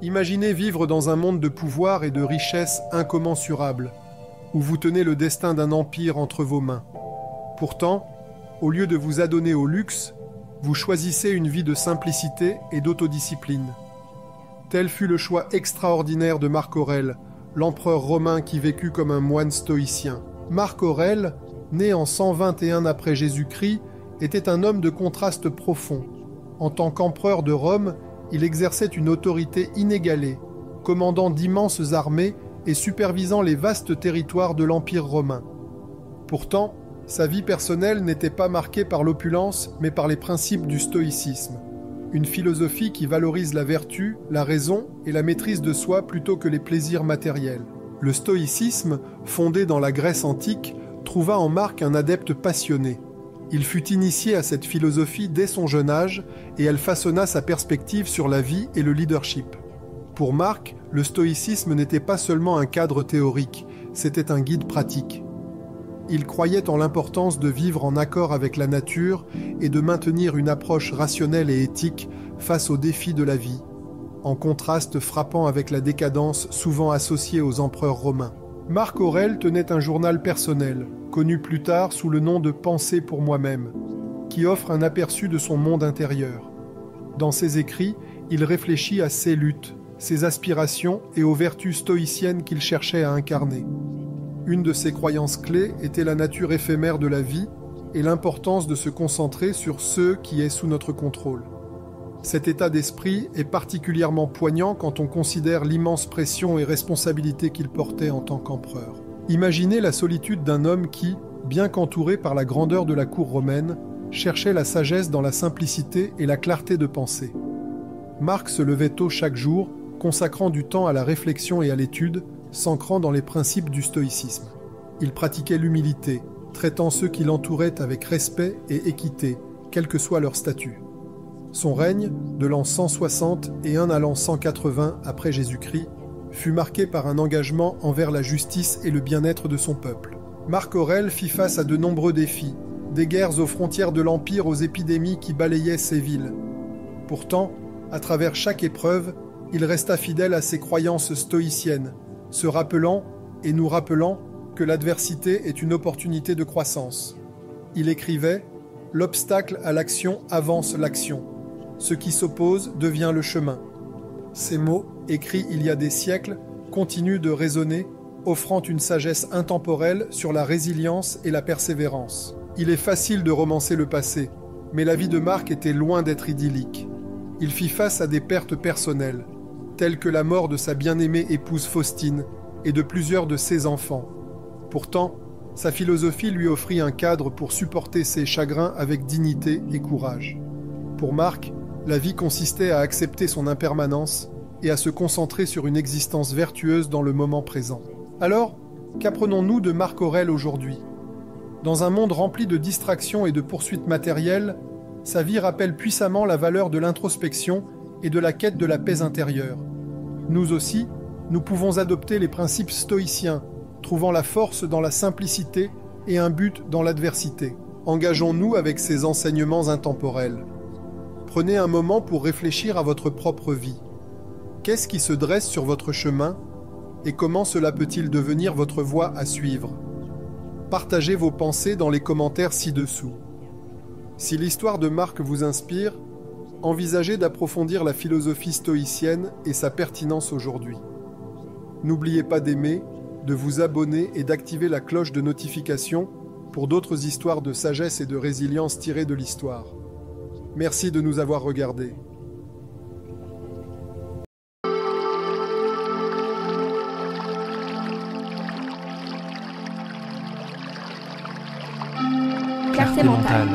Imaginez vivre dans un monde de pouvoir et de richesse incommensurables, où vous tenez le destin d'un empire entre vos mains. Pourtant, au lieu de vous adonner au luxe, vous choisissez une vie de simplicité et d'autodiscipline. Tel fut le choix extraordinaire de Marc Aurèle, l'empereur romain qui vécut comme un moine stoïcien. Marc Aurèle, né en 121 après Jésus-Christ, était un homme de contraste profond. En tant qu'empereur de Rome, il exerçait une autorité inégalée, commandant d'immenses armées et supervisant les vastes territoires de l'Empire romain. Pourtant, sa vie personnelle n'était pas marquée par l'opulence, mais par les principes du stoïcisme, une philosophie qui valorise la vertu, la raison et la maîtrise de soi plutôt que les plaisirs matériels. Le stoïcisme, fondé dans la Grèce antique, trouva en Marc un adepte passionné. Il fut initié à cette philosophie dès son jeune âge et elle façonna sa perspective sur la vie et le leadership. Pour Marc, le stoïcisme n'était pas seulement un cadre théorique, c'était un guide pratique. Il croyait en l'importance de vivre en accord avec la nature et de maintenir une approche rationnelle et éthique face aux défis de la vie, en contraste frappant avec la décadence souvent associée aux empereurs romains. Marc Aurèle tenait un journal personnel, connu plus tard sous le nom de « Pensée pour moi-même », qui offre un aperçu de son monde intérieur. Dans ses écrits, il réfléchit à ses luttes, ses aspirations et aux vertus stoïciennes qu'il cherchait à incarner. Une de ses croyances clés était la nature éphémère de la vie et l'importance de se concentrer sur ce qui est sous notre contrôle. Cet état d'esprit est particulièrement poignant quand on considère l'immense pression et responsabilité qu'il portait en tant qu'empereur. Imaginez la solitude d'un homme qui, bien qu'entouré par la grandeur de la cour romaine, cherchait la sagesse dans la simplicité et la clarté de pensée. Marc se levait tôt chaque jour, consacrant du temps à la réflexion et à l'étude, s'ancrant dans les principes du stoïcisme. Il pratiquait l'humilité, traitant ceux qui l'entouraient avec respect et équité, quel que soit leur statut. Son règne, de l'an 160 et à l'an 180 après Jésus-Christ, fut marqué par un engagement envers la justice et le bien-être de son peuple. Marc Aurèle fit face à de nombreux défis, des guerres aux frontières de l'Empire aux épidémies qui balayaient ses villes. Pourtant, à travers chaque épreuve, il resta fidèle à ses croyances stoïciennes, se rappelant et nous rappelant que l'adversité est une opportunité de croissance. Il écrivait « L'obstacle à l'action avance l'action. Ce qui s'oppose devient le chemin. » Ces mots, écrits il y a des siècles, continuent de résonner, offrant une sagesse intemporelle sur la résilience et la persévérance. Il est facile de romancer le passé, mais la vie de Marc était loin d'être idyllique. Il fit face à des pertes personnelles, telles que la mort de sa bien-aimée épouse Faustine et de plusieurs de ses enfants. Pourtant, sa philosophie lui offrit un cadre pour supporter ses chagrins avec dignité et courage. Pour Marc, la vie consistait à accepter son impermanence et à se concentrer sur une existence vertueuse dans le moment présent. Alors, qu'apprenons-nous de Marc Aurèle aujourd'hui ? Dans un monde rempli de distractions et de poursuites matérielles, sa vie rappelle puissamment la valeur de l'introspection et de la quête de la paix intérieure. Nous aussi, nous pouvons adopter les principes stoïciens, trouvant la force dans la simplicité et un but dans l'adversité. Engageons-nous avec ces enseignements intemporels. Prenez un moment pour réfléchir à votre propre vie. Qu'est-ce qui se dresse sur votre chemin et comment cela peut-il devenir votre voie à suivre ? Partagez vos pensées dans les commentaires ci-dessous. Si l'histoire de Marc vous inspire, envisagez d'approfondir la philosophie stoïcienne et sa pertinence aujourd'hui. N'oubliez pas d'aimer, de vous abonner et d'activer la cloche de notification pour d'autres histoires de sagesse et de résilience tirées de l'histoire. Merci de nous avoir regardés. Clarté mentale.